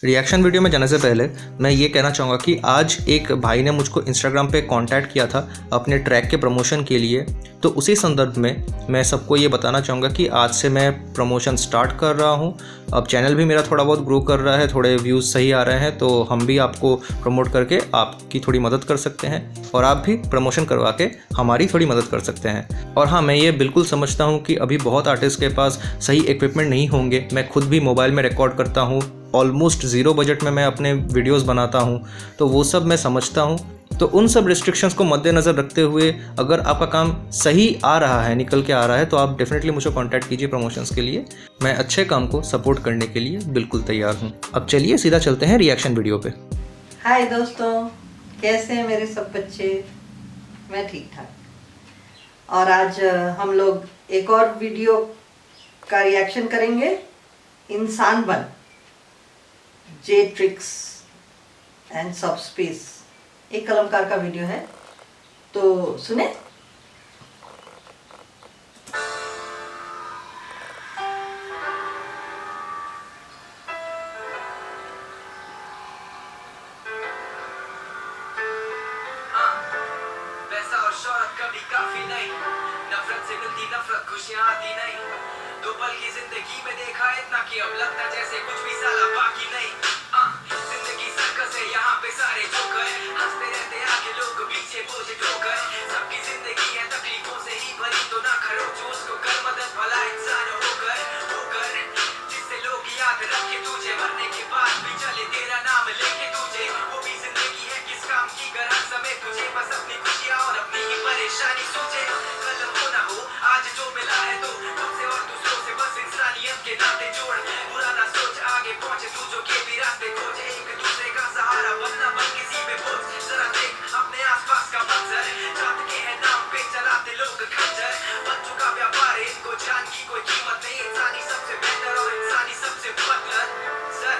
Reaction video में जाने से पहले मैं ये कहना चाहूँगा कि आज एक भाई ने मुझको इंस्टाग्राम पे कांटेक्ट किया था अपने ट्रैक के प्रमोशन के लिए। तो उसी संदर्भ में मैं सबको ये बताना चाहूँगा कि आज से मैं प्रमोशन स्टार्ट कर रहा हूँ। अब चैनल भी मेरा थोड़ा बहुत ग्रो कर रहा है, थोड़े व्यूज़ सही आ रहे हैं, तो हम भी आपको प्रमोट करके आपकी थोड़ी मदद कर सकते हैं और आप भी प्रमोशन करवा के हमारी थोड़ी मदद कर सकते हैं। और हाँ, मैं ये बिल्कुल समझता हूँ कि अभी बहुत आर्टिस्ट के पास सही इक्विपमेंट नहीं होंगे। मैं खुद भी मोबाइल में रिकॉर्ड करता हूँ, ऑलमोस्ट ज़ीरो बजट में मैं अपने वीडियोस बनाता हूँ, तो वो सब मैं समझता हूँ। तो उन सब रिस्ट्रिक्शंस को मद्देनज़र रखते हुए अगर आपका काम सही आ रहा है, निकल के आ रहा है, तो आप डेफिनेटली मुझे कांटेक्ट कीजिए प्रमोशंस के लिए। मैं अच्छे काम को सपोर्ट करने के लिए बिल्कुल तैयार हूँ। अब चलिए सीधा चलते हैं रिएक्शन वीडियो पे। हाय दोस्तों, कैसे हैं मेरे सब बच्चे? मैं ठीक ठाक। और आज हम लोग एक और वीडियो का रिएक्शन करेंगे, इंसान बन, जेट्रिक्स एंड सबस्पेस। एक कलमकार का वीडियो है, तो सुने। पैसा और शोहरत कभी काफी नहीं, नफरत से मिलती नफरत, खुशियां आती नहीं। दो पल की जिंदगी में देखा इतना कि अब लगता जैसे कुछ भी साला बाकी नहीं। जिंदगी सर्कस है, यहाँ पे सारे जोकर हंसते रहते आगे लोग पीछे बोझ ठोकर। सबकी जिंदगी है तकलीफों से ही भरी, तो ना करो जो उसको कर मदद, भला इंसान होकर होकर जिससे लोग याद रखे तुझे, मरने के बाद भी चले तेरा नाम लेके तुझे। वो भी जिंदगी है किस काम की, कर हर समय तुझे बस अपनी खुशियाँ और अपनी ही परेशानी सोचे। कल हो ना हो आज जो मिला है तो तुमसे और दूसरों से बस इंसानियत के नाते जोड़। बुरा ना सोच, आगे पहुंचे तू जो के भी रास्ते खोज। एक दूसरे का सहारा बनना, बन किसी पे बोझ। जरा देख अपने आसपास का मंजर, जात के है नाम पे चलाते लोग खंजर। बन चुका व्यापार इनको जान की कोई कीमत नहीं। इंसानी सबसे बेहतर और इंसानी सबसे बदतर। सर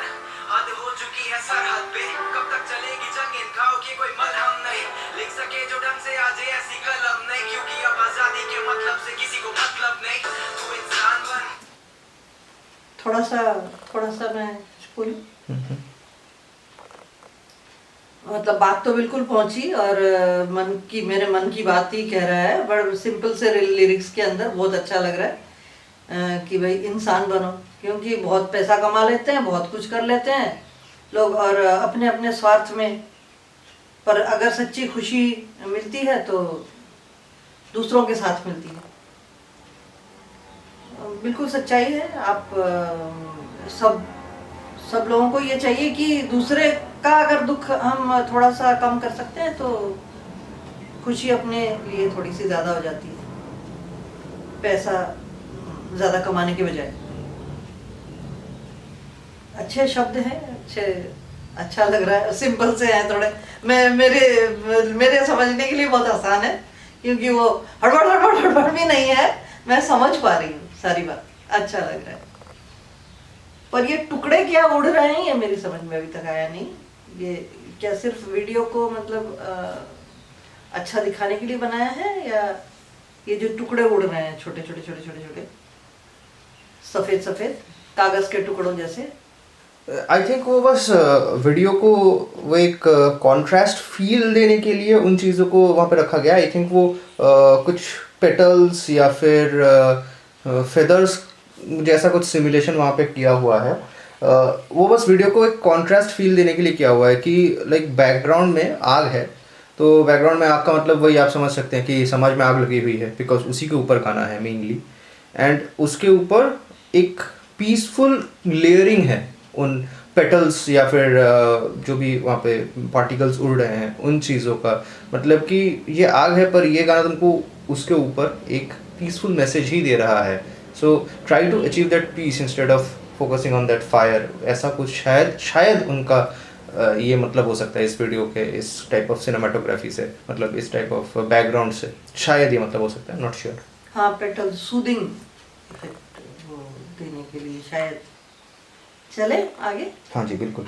हद हो चुकी है सरहद पे, कब तक चलेगी जंग इन घाव की कोई मलहम नहीं। लिख सके जो ढंग से आज ऐसी कलम नहीं, क्योंकि अब आजादी के मतलब से किसी को मतलब नहीं। तू इंसान बन। थोड़ा सा मैं बोलूं। मतलब बात तो बिल्कुल पहुंची और मेरे मन की बात ही कह रहा है। बड़ा सिंपल से लिरिक्स के अंदर बहुत अच्छा लग रहा है कि भाई इंसान बनो, क्योंकि बहुत पैसा कमा लेते हैं, बहुत कुछ कर लेते हैं लोग और अपने अपने स्वार्थ में। पर अगर सच्ची खुशी मिलती है तो दूसरों के साथ मिलती है। बिल्कुल सच्चाई है। आप सब लोगों को ये चाहिए कि दूसरे का अगर दुख हम थोड़ा सा कम कर सकते हैं तो खुशी अपने लिए थोड़ी सी ज़्यादा हो जाती है, पैसा ज़्यादा कमाने के बजाय। अच्छे शब्द हैं, अच्छा लग रहा है, सिंपल से हैं थोड़े। मेरे समझने के लिए बहुत आसान है, क्योंकि वो हड़बड़ भी नहीं है। मैं समझ पा रही हूँ सारी बात, अच्छा लग रहा है। पर ये टुकड़े क्या उड़ रहे हैं, ये मेरी समझ में अभी तक आया नहीं। ये क्या सिर्फ वीडियो को मतलब अच्छा दिखाने के लिए बनाया है, या ये जो टुकड़े उड़ रहे हैं छोटे छोटे सफेद कागज के टुकड़ों जैसे? आई थिंक वो बस वीडियो को वो एक कॉन्ट्रास्ट फील देने के लिए उन चीज़ों को वहाँ पे रखा गया। आई थिंक वो कुछ पेटल्स या फिर फेदर्स जैसा कुछ सिमुलेशन वहाँ पे किया हुआ है। वो बस वीडियो को एक कॉन्ट्रास्ट फील देने के लिए किया हुआ है कि लाइक बैकग्राउंड में आग है, तो बैकग्राउंड में आग का मतलब वही आप समझ सकते हैं कि समाज में आग लगी हुई है, बिकॉज उसी के ऊपर गाना है मेनली। एंड उसके ऊपर एक पीसफुल लेयरिंग है उन पेटल्स या फिर जो भी वहाँ पे पार्टिकल्स उड़ रहे हैं उन चीज़ों का। मतलब कि ये आग है, पर ये गाना तुमको उसके ऊपर एक पीसफुल मैसेज ही दे रहा है। So try to achieve that peace instead of focusing on that fire. ऐसा कुछ शायद उनका ये मतलब हो सकता है इस वीडियो के इस टाइप ऑफ सिनेमाटोग्राफी से, मतलब इस टाइप ऑफ बैकग्राउंड से शायद ये मतलब हो सकता है, नॉट श्योर। हाँ, पेटल सूदिंग इफेक्ट वो देने के लिए शायद। चले आगे। हाँ जी बिल्कुल।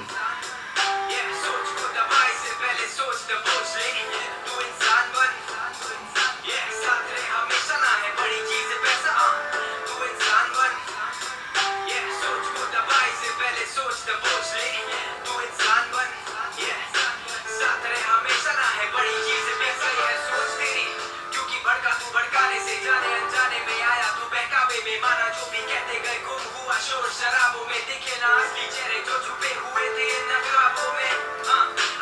शराबों में दिखे ना असली चेहरे जो छुपे हुए थे इन नकाबों में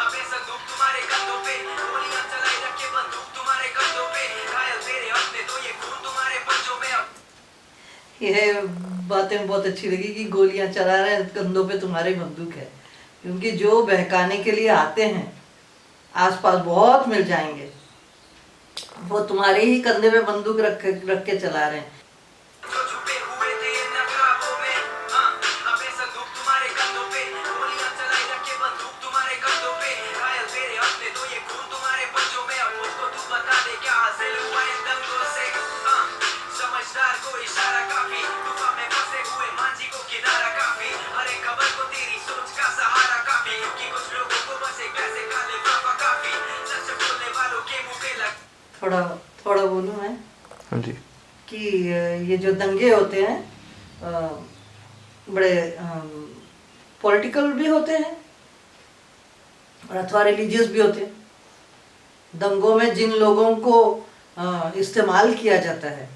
अब ये संदूक तुम्हारे कंधों पे गोलियां चलाई रखे बंदूक तुम्हारे कंधों पे घायल तेरे अपने तो ये खून तुम्हारे पंजों में अब ये बातें बहुत अच्छी लगी कि गोलियां चला रहे हैं कंधों पे तुम्हारी बंदूक है, क्योंकि जो बहकाने के लिए आते हैं आसपास बहुत मिल जाएंगे, वो तुम्हारे ही कंधे पे बंदूक रख के चला रहे हैं। जो छुपे हुए थे इन नकाबों में अब ये संदूक तुम्हारे कंधों पे गोलियां चलाई रखे बंदूक तुम्हारे कंधों पे घायल तेरे अपने तो ये खून तुम्हारे पंजों में अब मुझको तू बता दे क्या हासिल हुआ इन दंगों से समझदार को इशारा काफी तूफान में फंसे हुए मांझी को किनारा काफी हर एक खबर को तेरी सोच का सहारा काफी क्योंकि कुछ लोगों को बस एक पैसे खा ले वाफा काफी सच बोलने वालों के मुंह पे लग थोड़ा थोड़ा बोलूं मैं हाँ जी। कि ये जो दंगे होते हैं बड़े पॉलिटिकल भी होते हैं और अथवा रिलीजियस भी होते हैं। दंगों में जिन लोगों को इस्तेमाल किया जाता है,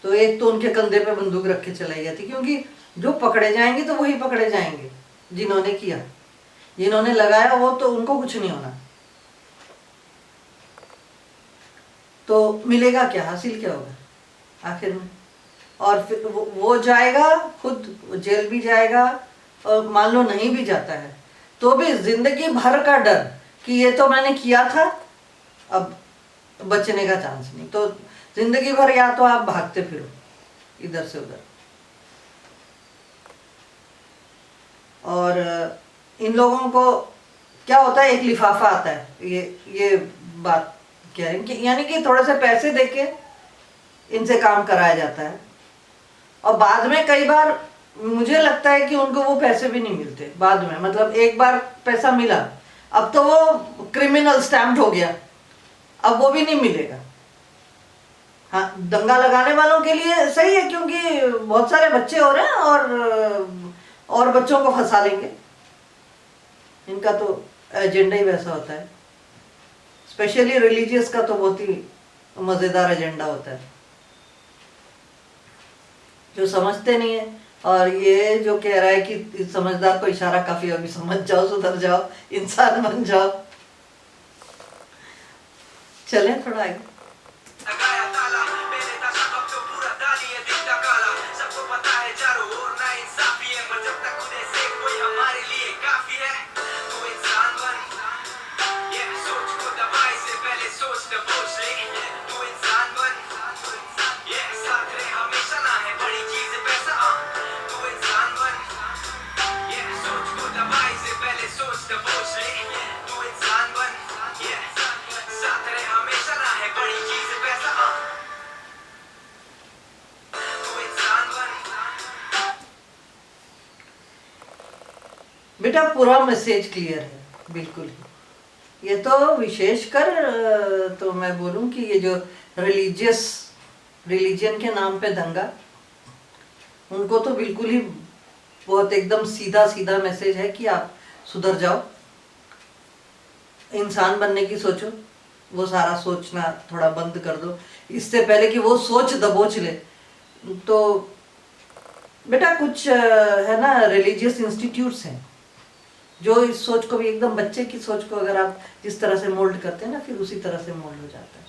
तो एक तो उनके कंधे पे बंदूक रख के चलाई जाती, क्योंकि जो पकड़े जाएंगे तो वही पकड़े जाएंगे जिन्होंने किया, जिन्होंने लगाया वो तो उनको कुछ नहीं होना। तो मिलेगा क्या, हासिल क्या होगा आखिर में? और फिर वो जाएगा, खुद जेल भी जाएगा, और मान लो नहीं भी जाता है तो भी जिंदगी भर का डर कि ये तो मैंने किया था, अब बचने का चांस नहीं। तो जिंदगी भर या तो आप भागते फिरो इधर से उधर। और इन लोगों को क्या होता है, एक लिफाफा आता है, ये बात क्या है कि यानी कि थोड़े से पैसे देके इनसे काम कराया जाता है, और बाद में कई बार मुझे लगता है कि उनको वो पैसे भी नहीं मिलते बाद में। मतलब एक बार पैसा मिला, अब तो वो क्रिमिनल स्टैम्प्ड हो गया, अब वो भी नहीं मिलेगा। हाँ, दंगा लगाने वालों के लिए सही है, क्योंकि बहुत सारे बच्चे हो रहे हैं और बच्चों को फंसा लेंगे। इनका तो एजेंडा ही वैसा होता है। स्पेशली रिलीजियस का तो बहुत ही मज़ेदार एजेंडा होता है, जो समझते नहीं है। और ये जो कह रहा है कि समझदार को इशारा काफी, अभी समझ जाओ, सुधर जाओ, इंसान बन जाओ। चलें थोड़ा आगे। लगाया ताला मेरे दशा कब तो पूरा डाली है दिखता काला सबको पता है चारों ओर ना इंसाफी है पर जब तक खुद से कोई हमारे लिए काफी है तू इंसान बन ये सोच को दबाए से पहले सोच दबोच ले तू इंसान बन ये साथ रहे हमेशा ना है बड़ी चीज पैसा तू इंसान बन ये सोच को दबाए से पहले सोच दबोच ले तू इंसान बन ये साथ रहे हमेशा ना है बड़ी चीज पैसा तू इंसान बन बेटा पूरा मैसेज क्लियर है बिल्कुल ही। ये तो विशेषकर तो मैं बोलूं कि ये जो रिलीजन के नाम पे दंगा, उनको तो बिल्कुल ही बहुत एकदम सीधा सीधा मैसेज है कि आप सुधर जाओ, इंसान बनने की सोचो, वो सारा सोचना थोड़ा बंद कर दो इससे पहले कि वो सोच दबोच ले। तो बेटा कुछ है ना रिलीजियस इंस्टीट्यूट्स हैं जो इस सोच को भी एकदम, बच्चे की सोच को अगर आप जिस तरह से मोल्ड करते हैं ना, फिर उसी तरह से मोल्ड हो जाता है।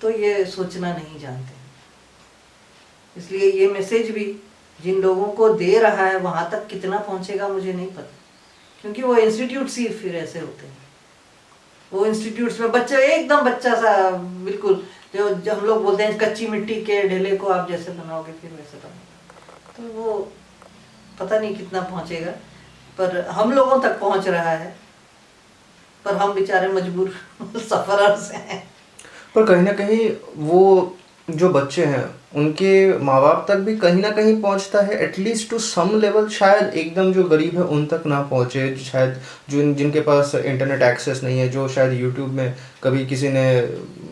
तो ये सोचना नहीं जानते, इसलिए ये मैसेज भी जिन लोगों को दे रहा है वहाँ तक कितना पहुँचेगा मुझे नहीं पता, क्योंकि वो इंस्टीट्यूट्स ही फिर ऐसे होते हैं। वो इंस्टीट्यूट्स में बच्चे एकदम बच्चा सा बिल्कुल, जो हम लोग बोलते हैं कच्ची मिट्टी के ढेले को आप जैसे बनाओगे फिर वैसे बनेगा। तो वो पता नहीं कितना पहुँचेगा, पर हम लोगों तक पहुँच रहा है, पर हम बेचारे मजबूर सफरर्स हैं। पर कहीं ना कहीं वो जो बच्चे हैं उनके माँ बाप तक भी कहीं ना कहीं पहुंचता है, एटलीस्ट टू सम लेवल। शायद एकदम जो गरीब है उन तक ना पहुंचे, शायद जिनके पास इंटरनेट एक्सेस नहीं है, जो शायद यूट्यूब में कभी किसी ने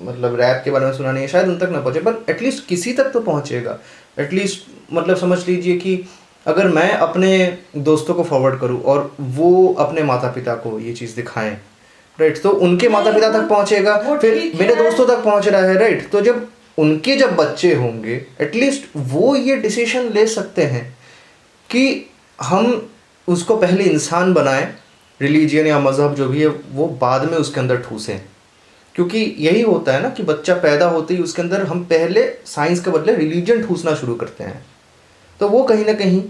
मतलब रैप के बारे में सुना नहीं है, शायद उन तक ना पहुंचे, पर एटलीस्ट किसी तक तो पहुंचेगा। एटलीस्ट मतलब समझ लीजिए कि अगर मैं अपने दोस्तों को फॉरवर्ड करूँ और वो अपने माता पिता को ये चीज़ दिखाएं, राइट, तो उनके माता पिता तक पहुंचेगा, फिर मेरे दोस्तों तक पहुंच रहा है, राइट। तो जब उनके जब बच्चे होंगे एटलीस्ट वो ये डिसीजन ले सकते हैं कि हम उसको पहले इंसान बनाएं, रिलीजियन या मज़हब जो भी है वो बाद में उसके अंदर ठूसें। क्योंकि यही होता है ना कि बच्चा पैदा होते ही उसके अंदर हम पहले साइंस के बदले रिलीजन ठूसना शुरू करते हैं, तो वो कहीं ना कहीं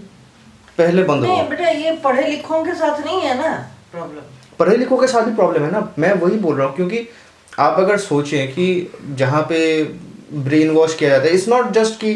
पहले बंद हो। नहीं बेटा, ये पढ़े लिखों के साथ नहीं है ना प्रॉब्लम। पढ़े लिखों के साथ भी प्रॉब्लम है ना, मैं वही बोल रहा हूँ। क्योंकि आप अगर सोचें कि जहाँ पे ब्रेन वॉश किया जाता है, इट्स नॉट जस्ट कि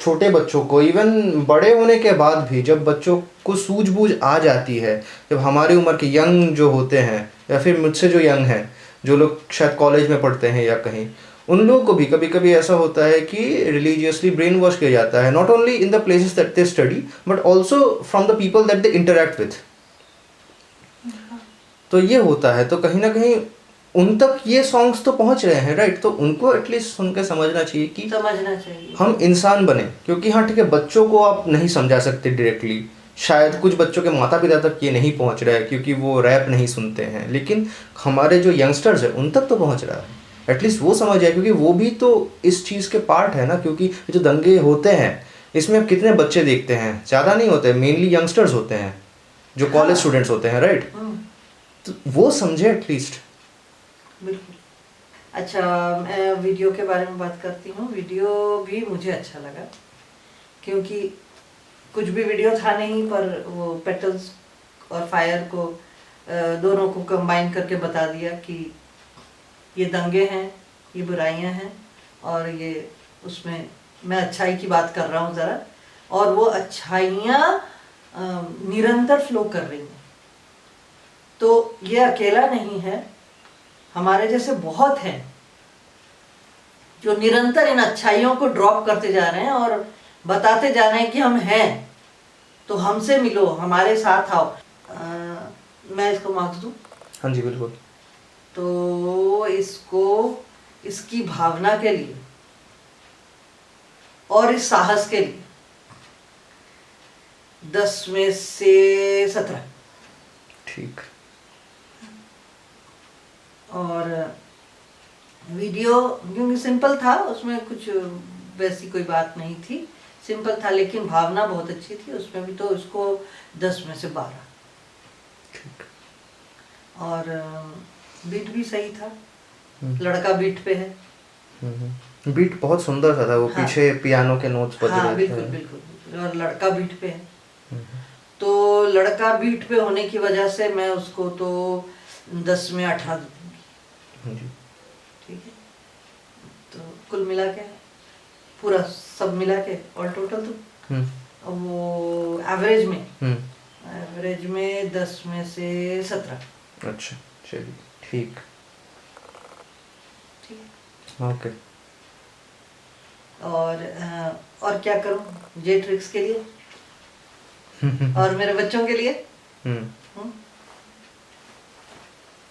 छोटे बच्चों को, इवन बड़े होने के बाद भी जब बच्चों को सूझबूझ आ जाती है, जब हमारी उम्र के यंग जो होते हैं या फिर मुझसे जो यंग हैं, जो लोग शायद कॉलेज में पढ़ते हैं या कहीं, उन लोगों को भी कभी कभी ऐसा होता है कि रिलीजियसली ब्रेन वॉश किया जाता है, not only in the places that they study but also from the people that they interact with. तो ये होता है, तो कहीं ना कहीं उन तक ये सॉन्ग्स तो पहुंच रहे हैं, राइट? तो उनको एटलीस्ट सुन के समझना चाहिए कि समझना चाहिए हम इंसान बने। क्योंकि हाँ ठीक है, बच्चों को आप नहीं समझा सकते डायरेक्टली, शायद कुछ बच्चों के माता पिता तक ये नहीं पहुंच रहा है क्योंकि वो रैप नहीं सुनते हैं, लेकिन हमारे जो यंगस्टर्स हैं उन तक तो पहुंच रहा है, एटलीस्ट वो समझ जाए। क्योंकि वो भी तो इस चीज़ के पार्ट है ना। क्योंकि जो दंगे होते हैं इसमें अब कितने बच्चे देखते हैं? ज़्यादा नहीं होते, मेनली यंगस्टर्स होते हैं जो कॉलेज स्टूडेंट्स होते हैं, राइट? तो वो समझे एटलीस्ट। बिल्कुल। अच्छा, मैं वीडियो के बारे में बात करती हूँ। वीडियो भी मुझे अच्छा लगा क्योंकि कुछ भी वीडियो था नहीं, पर वो पेटल्स और फायर को दोनों को कंबाइन करके बता दिया कि ये दंगे हैं, ये बुराइयां हैं, और ये उसमें मैं अच्छाई की बात कर रहा हूँ ज़रा, और वो अच्छाइयाँ निरंतर फ्लो कर रही हैं। तो ये अकेला नहीं है, हमारे जैसे बहुत हैं जो निरंतर इन अच्छाइयों को ड्रॉप करते जा रहे हैं और बताते जा रहे हैं कि हम हैं, तो हमसे मिलो, हमारे साथ आओ। मैं इसको मार्क्स दूं? हाँ जी बिल्कुल। तो इसको इसकी भावना के लिए और इस साहस के लिए 10 में से 17। ठीक। और वीडियो क्योंकि सिंपल था, उसमें कुछ वैसी कोई बात नहीं थी, सिंपल था, लेकिन भावना बहुत अच्छी थी उसमें भी, तो उसको 10 में से 12। ठीक। और बीट भी सही था, लड़का बीट पे है। बीट बहुत सुंदर सा था, वो हाँ, पीछे पियानो के नोट्स बज हाँ रहे बिल्कुल थे। बिल्कुल बिल्कुल, और लड़का बीट पे है। तो लड़का बीट पे होने की वजह से मैं उसको तो 10 में 18 दूंगी। हाँ जी। ठीक है, तो कुल मिला के पूरा सब मिला के और टोटल तो वो एवरेज में 10 में से 17। अच्छा चलिए ठीक। ठीक है। ओके। और क्या करूं जे ट्रिक्स के लिए और मेरे बच्चों के लिए?